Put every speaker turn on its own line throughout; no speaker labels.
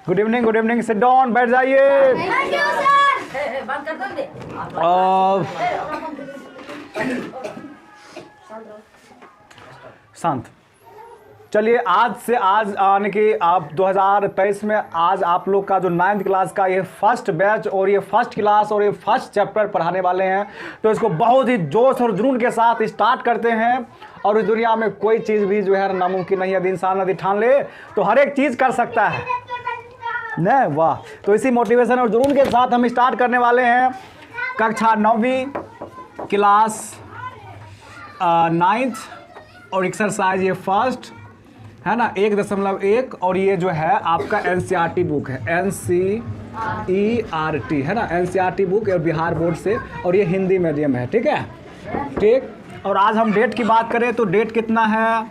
Good evening, sit down, बैठ जाइए। शांत। चलिए आज यानी कि आप 2023 में आज आप लोग का जो 9th क्लास का ये फर्स्ट बैच और ये फर्स्ट क्लास और ये फर्स्ट चैप्टर पढ़ाने वाले हैं, तो इसको बहुत ही जोश और जुनून के साथ स्टार्ट करते हैं। और इस दुनिया में कोई चीज़ भी जो है नामुमकिन नहीं है। यदि इंसान यदि ठान ले तो हर एक चीज़ कर सकता है नहीं, वाह। तो इसी मोटिवेशन और जुनून के साथ हम स्टार्ट करने वाले हैं कक्षा 9वीं क्लास 9th और एक्सरसाइज ये फर्स्ट है ना 1.1। और ये जो है आपका NCERT बुक है, NCERT है ना, NCERT बुक और बिहार बोर्ड से, और ये हिंदी मीडियम है। ठीक है, ठीक। और आज हम डेट की बात करें तो डेट कितना है,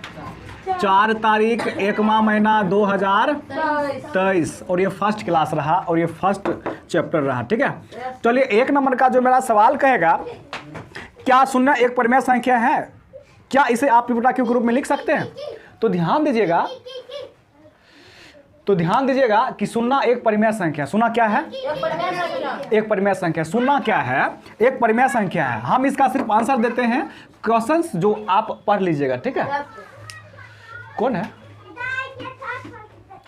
4 तारीख 1वां महीना 2023, और ये फर्स्ट क्लास रहा और ये फर्स्ट चैप्टर रहा। ठीक है, चलिए 1 नंबर का जो मेरा सवाल कहेगा, क्या शून्य एक परिमेय संख्या है? क्या इसे आप पिपटा के रूप में लिख सकते हैं? तो ध्यान दीजिएगा कि शून्य एक परिमेय संख्या। शून्य क्या है? एक परिमेय संख्या। शून्य क्या है? एक परिमेय संख्या है। हम इसका सिर्फ आंसर देते हैं, क्वेश्चंस जो आप पढ़ लीजिएगा। ठीक है, कौन है?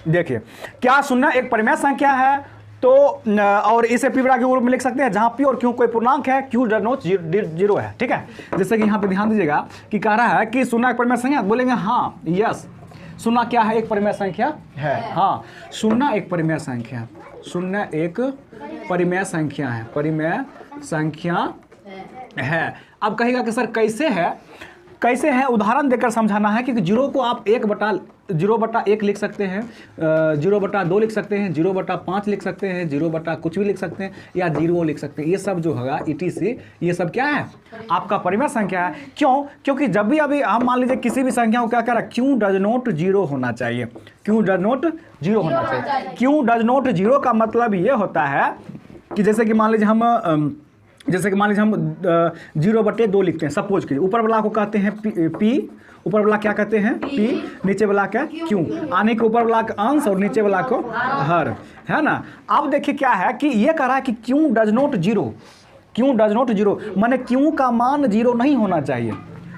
देखिए, क्या शून्य एक परिमेय संख्या है? तो और इसे पिपटा के रूप में लिख सकते हैं जहां पी और क्यू कोई पूर्णांक है, क्यू डनोट 0 है। ठीक है, जैसे कि यहाँ पे ध्यान दीजिएगा कि कह रहा है कि शून्य एक परिमेय संख्या, बोलेंगे हाँ, यस। शून्य क्या है? एक परिमेय संख्या है। हाँ, शून्य एक परिमेय संख्या, शून्य एक परिमेय संख्या है, परिमेय संख्या है। अब कहेगा कि सर कैसे है? कैसे है? उदाहरण देकर समझाना है कि 0 को आप 0/1 लिख सकते हैं, 0/2 लिख सकते हैं, 0/5 लिख सकते हैं, 0/ कुछ भी लिख सकते हैं, या 0 लिख सकते हैं। ये सब जो होगा ETC, ये सब क्या है? आपका परिमेय संख्या है। क्यों? क्योंकि जब भी अभी हम मान लीजिए किसी भी संख्या को क्या कह रहा है, क्यू डज नॉट 0 होना चाहिए, क्यू डज नॉट 0 होना चाहिए। क्यू डज नॉट 0 का मतलब ये होता है कि जैसे कि मान लीजिए हम 0/2 लिखते हैं, सपोज कीजिए। ऊपर वाला को कहते हैं P, ऊपर वाला क्या कहते हैं P, नीचे वाला क्या Q, आने के ऊपर वाला का अंश और नीचे वाला को हर, है ना। अब देखिए क्या है कि ये कह रहा है कि Q does not 0, Q does not 0 माने Q का मान 0 नहीं होना चाहिए,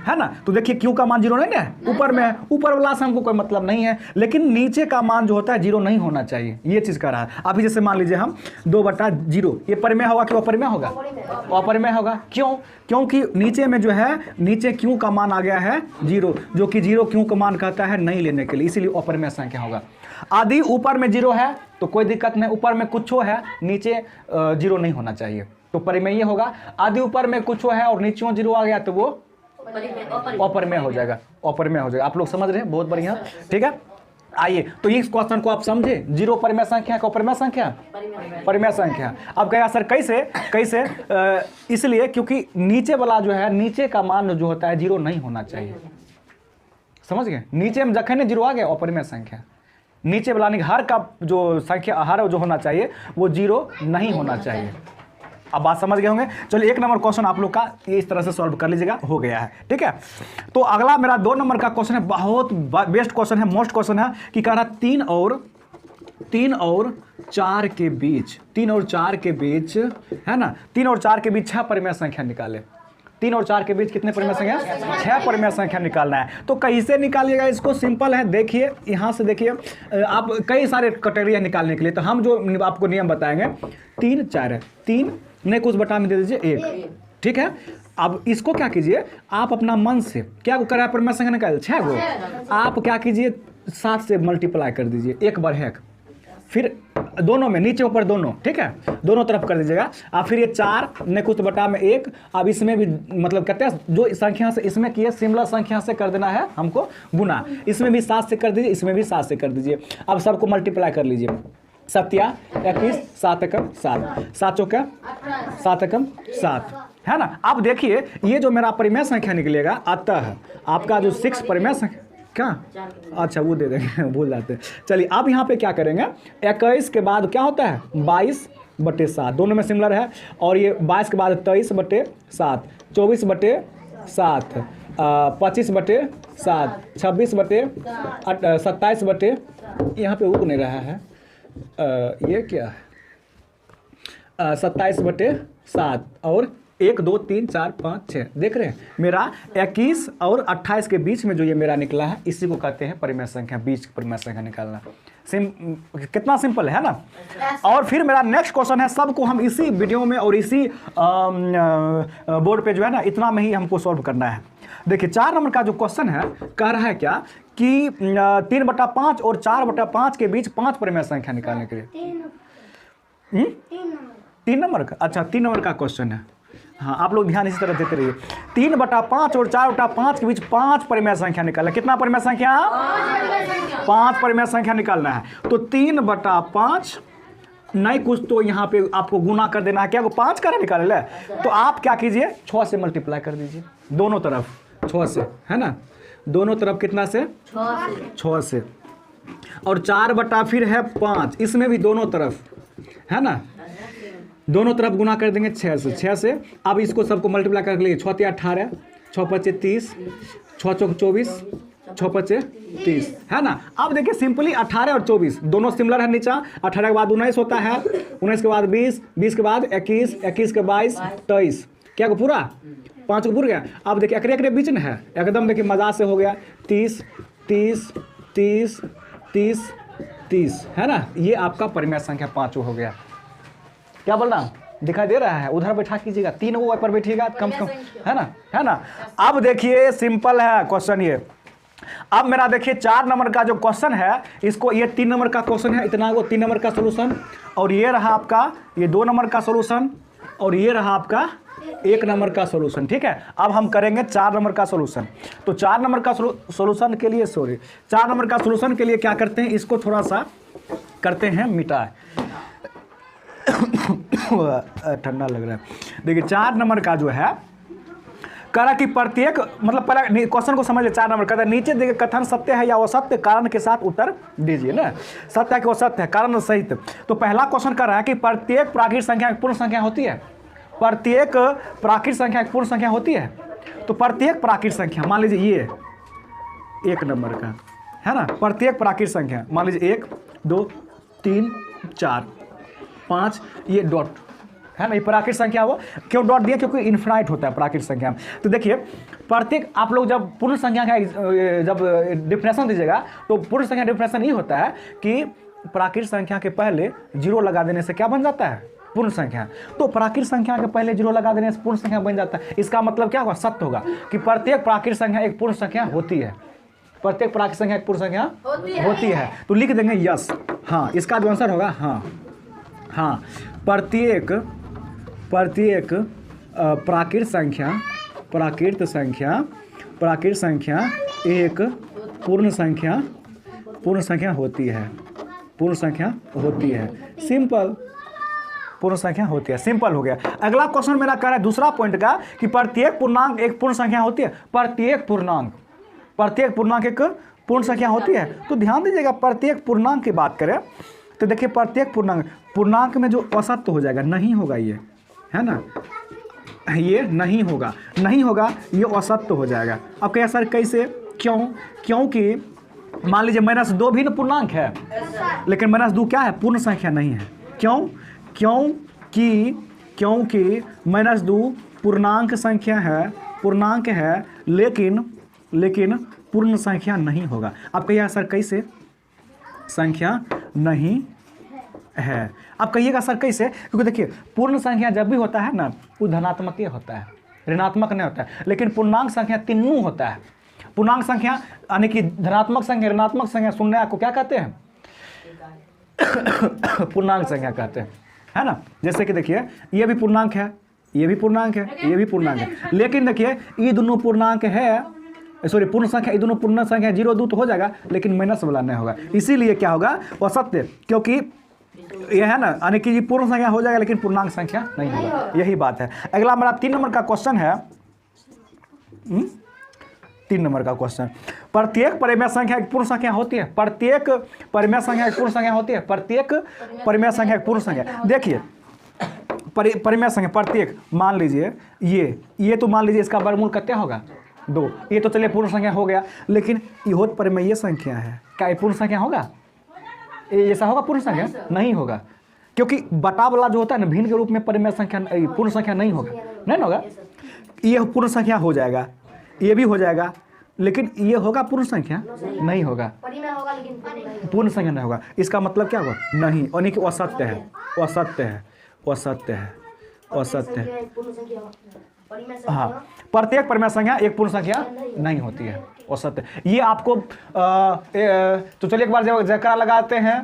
है ना। तो देखिए Q का मान 0 नहीं है, ऊपर में है, ऊपर वाला से हमको कोई मतलब नहीं है, लेकिन नीचे का मान जो होता है 0 नहीं होना चाहिए, ये चीज़ कह रहा है। अभी जैसे मान लीजिए हम 2/0, ये परिमेय होगा कि अपरिमेय होगा? अपरिमेय होगा। क्यों? क्योंकि नीचे में जो है, नीचे Q का मान आ गया है 0, जो कि 0 Q का मान कहता है नहीं लेने के लिए, इसीलिए अपरिमेय संख्या होगा। आदि ऊपर में 0 है तो कोई दिक्कत नहीं, ऊपर में कुछ है, नीचे 0 नहीं होना चाहिए, तो परिमेय होगा। आदि ऊपर में कुछ है और नीचे 0 आ गया तो वो अपरिमेय हो जाएगा, अपरिमेय हो जाएगा। आप लोग समझ रहे हैं? बहुत बढ़िया, ठीक है। आइए तो इस क्वेश्चन को आप समझे, 0 परिमेय संख्या का अपरिमेय संख्या, परिमेय संख्या। अब कहेगा सर कैसे? इसलिए क्योंकि नीचे वाला जो है, नीचे का मान जो होता है 0 नहीं होना चाहिए, समझ गए। नीचे में जखने 0 आ गया अपरिमेय संख्या, नीचे वाला हर का जो संख्या हर जो होना चाहिए वो 0 नहीं होना चाहिए। अब बात समझ गए होंगे। चलिए 1 नंबर क्वेश्चन आप लोग का ये इस तरह से सॉल्व कर लीजिएगा, हो गया है। ठीक है, तो अगला मेरा 2 नंबर का क्वेश्चन है, बहुत बेस्ट क्वेश्चन है, मोस्ट क्वेश्चन है कि कह रहा 3 और 4 के बीच, 3 और 4 के बीच, है ना, 3 और 4 के बीच 6 परिमेय संख्या निकाले। 3 और 4 के बीच कितने परिमेय संख्या? 6 परिमेय संख्या निकालना है। तो कैसे निकालिएगा इसको? सिंपल है, देखिए यहाँ से देखिए, आप कई सारे कैटेगरी निकालने के लिए, तो हम जो आपको नियम बताएंगे 3 4 है, 3 ने कुछ बटा में दे दीजिए 1, ठीक है। अब इसको क्या कीजिए, आप अपना मन से क्या को करा परिमेय संख्या निकाल 6 गो, आप क्या कीजिए 7 से मल्टीप्लाई कर दीजिए, 1 बार है, फिर दोनों में नीचे ऊपर दोनों, ठीक है, दोनों तरफ कर दीजिएगा। अब फिर ये 4 ने कुछ बटा में 1, अब इसमें भी मतलब कहते हैं जो संख्या से इसमें किए सिमिलर संख्या से कर देना है हमको गुना, इसमें भी 7 से कर दीजिए, इसमें भी 7 से कर दीजिए। अब सबको मल्टीप्लाई कर लीजिए, 7 या 21, 7 एकम 7, 7 चौका 7 एकम 7, है ना। अब देखिए ये जो मेरा परिमेय संख्या निकलेगा, अतः आपका जो 6 परिमेय संख्या क्या, अच्छा वो दे देंगे, भूल जाते हैं। चलिए अब यहाँ पे क्या करेंगे, 21 के बाद क्या होता है 22/7, दोनों में सिमिलर है, और ये 22 के बाद 23/7, 24/7, 25/7, 26/27, यहाँ पे उग नहीं रहा है, ये क्या है 27/7 और 1 2 3 4 5 6 देख रहे हैं मेरा 21 और 28 के बीच में जो ये मेरा निकला है इसी को कहते हैं परिमेय संख्या, बीच परिमेय संख्या निकालना। कितना सिंपल है ना। और फिर मेरा नेक्स्ट क्वेश्चन है, सबको हम इसी वीडियो में और इसी बोर्ड पे जो है ना इतना में ही हमको सॉल्व करना है। देखिए 4 नंबर का जो क्वेश्चन है कह रहा है क्या कि 3/5 और 4/5 के बीच 5 परिमेय संख्या निकालने के लिए 3 नंबर का, अच्छा 3 नंबर का क्वेश्चन है। हाँ आप लोग ध्यान इसी तरह देते रहिए। 3/5 और 4/5 के बीच 5 परिमेय संख्या निकालना। कितना परिमेय संख्या? 5 परिमेय संख्या निकालना है। तो 3/5 नहीं कुछ तो यहाँ पे आपको गुना कर देना है। क्या 5 का निकाल ले तो आप क्या कीजिए 6 से मल्टीप्लाई कर दीजिए दोनों तरफ 6 से, है ना। दोनों तरफ कितना से? 6 से। और 4 फिर है 5, इसमें भी दोनों तरफ, है ना, दोनों तरफ गुना कर देंगे 6 से। अब इसको सबको मल्टीप्लाई कर लिए 6 × 18, 6 × 5 = 30, 6 × 4 = 24, 6 × 5 = 30, है ना। अब देखिए सिंपली 18 और 24 दोनों सिमिलर है। नीचा 18 के बाद 19 होता है, 19 के बाद 20, 20 के बाद 21, 21 के 22, 23, क्या को पूरा 5 को पूरा गया। अब देखिए एकरे बीच में है एकदम, देखिए मजाक से हो गया 30, 30, 30, 30, 30, है ना। ये आपका परिमेय संख्या 5 हो गया। क्या बोल रहा हूँ, दिखाई दे रहा है? उधर बैठा कीजिएगा, 3 वो पर बैठिएगा कम से कम, है ना, है ना। अब देखिए सिंपल है क्वेश्चन ये। अब मेरा देखिए 4 नंबर का जो क्वेश्चन है, इसको ये 3 नंबर का क्वेश्चन है, इतना वो 3 नंबर का सोल्यूशन, और ये रहा आपका ये 2 नंबर का सोल्यूशन, और ये रहा आपका 1 नंबर का सोल्यूशन। ठीक है, अब हम करेंगे 4 नंबर का सोल्यूशन। तो 4 नंबर का सोल्यूशन के लिए 4 नंबर का सोल्यूशन के लिए क्या करते हैं, इसको थोड़ा सा करते हैं मिटा ठंडा लग रहा है। देखिए 4 नंबर का जो है करा कि प्रत्येक, मतलब पहले क्वेश्चन को समझ ले। 4 नंबर कहता है नीचे देखिए कथन सत्य है या असत्य, कारण के साथ उत्तर दीजिए ना। सत्य है कि असत्य है, कारण सहित। तो पहला क्वेश्चन कर रहा है कि प्रत्येक प्राकृतिक संख्या एक पूर्ण संख्या होती है। प्रत्येक प्राकृतिक संख्या एक पूर्ण संख्या होती है। तो प्रत्येक प्राकृतिक संख्या मान लीजिए ये 1 नंबर का है ना, प्रत्येक प्राकृतिक संख्या मान लीजिए 1 2 3 4 5, ये डॉट है ना, ये प्राकृतिक संख्या हो। क्यों डॉट दिया? क्योंकि इन्फिनाइट होता है प्राकृतिक संख्या। तो देखिए प्रत्येक, आप लोग जब पूर्ण संख्या का जब डिफिनेशन दीजिएगा तो पूर्ण संख्या डिफिनेशन ये होता है कि प्राकृतिक संख्या के पहले 0 लगा देने से क्या बन जाता है? पूर्ण संख्या। तो प्राकृतिक संख्या के पहले 0 लगा देने से पूर्ण संख्या बन जाता है। इसका मतलब क्या होगा? सत्य होगा कि प्रत्येक प्राकृतिक संख्या एक पूर्ण संख्या होती है। प्रत्येक प्राकृतिक संख्या एक पूर्ण संख्या होती है। तो लिख देंगे यस। हाँ, इसका जो आंसर होगा हाँ, प्रत्येक प्राकृतिक संख्या एक पूर्ण संख्या होती है। पूर्ण संख्या होती है, सिंपल। पूर्ण संख्या होती है, सिंपल हो गया। अगला क्वेश्चन मेरा कह रहा है दूसरा पॉइंट का कि प्रत्येक पूर्णांक एक पूर्ण संख्या होती है। प्रत्येक पूर्णांक एक पूर्ण संख्या होती है। तो ध्यान दीजिएगा, प्रत्येक पूर्णांक की बात करें तो देखिए प्रत्येक पूर्णांक में जो असत्य हो जाएगा, नहीं होगा ये, है ना, ये नहीं होगा, ये असत्य हो जाएगा। अब क्या सर कैसे? क्योंकि मान लीजिए -2 भी ना पूर्णांक है, लेकिन -2 क्या है? पूर्ण संख्या नहीं है। क्योंकि -2 पूर्णांक है, लेकिन पूर्ण संख्या नहीं होगा। आप कहिएगा सर कैसे? संख्या नहीं है। अब कहिएगा सर कैसे? क्योंकि देखिए पूर्ण संख्या जब भी होता है ना, वो धनात्मक ही होता है, ऋणात्मक नहीं होता है। लेकिन पूर्णांक संख्या तीनों होता है। पूर्णांक संख्या यानी कि धनात्मक संख्या, ऋणात्मक संख्या, शून्य आपको क्या कहते हैं? पूर्णांक संख्या कहते हैं, है ना। जैसे कि देखिए ये भी पूर्णांक है, ये भी पूर्णांक है, लेकिन देखिए ये दोनों पूर्णांक है, सॉरी पूर्ण संख्या, ये दोनों पूर्ण संख्या 0 2 तो हो जाएगा, लेकिन माइनस वाला नहीं होगा। इसीलिए क्या होगा? असत्य। क्योंकि यह है ना, यानी कि पूर्ण संख्या हो जाएगा लेकिन पूर्णांक संख्या नहीं होगा। यही बात है। अगला मेरा 3 नंबर का क्वेश्चन है। 3 नंबर का क्वेश्चन, प्रत्येक परिमेय संख्या एक पूर्ण संख्या होती है। प्रत्येक परिमेय संख्या एक पूर्ण संख्या। देखिए परिमेय संख्या प्रत्येक, मान लीजिए ये तो मान लीजिए इसका वर्गमूल कितना होगा? 2। ये तो चलिए पूर्ण संख्या हो गया, लेकिन ये परिमेय संख्या है। क्या ये पूर्ण संख्या होगा? ये ऐसा होगा पूर्ण संख्या? नहीं होगा, क्योंकि बटा वाला जो होता है ना भिन्न के रूप में परिमेय संख्या पूर्ण संख्या नहीं होगा, नहीं ना होगा। ये पूर्ण संख्या हो जाएगा, ये भी हो जाएगा, लेकिन ये होगा पूर्ण संख्या? नहीं होगा, पूर्ण संख्या नहीं होगा। इसका मतलब क्या होगा? नहीं, यानी कि असत्य है, असत्य है, असत्य है, असत्य है। हाँ, प्रत्येक परिमेय संख्या एक पूर्ण संख्या नहीं होती है, असत्य। ये आपको तो चलिए एक बार जयकारा लगाते हैं।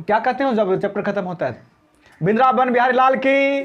क्या कहते हैं जब चैप्टर खत्म होता है? वृंदावन बिहारी लाल की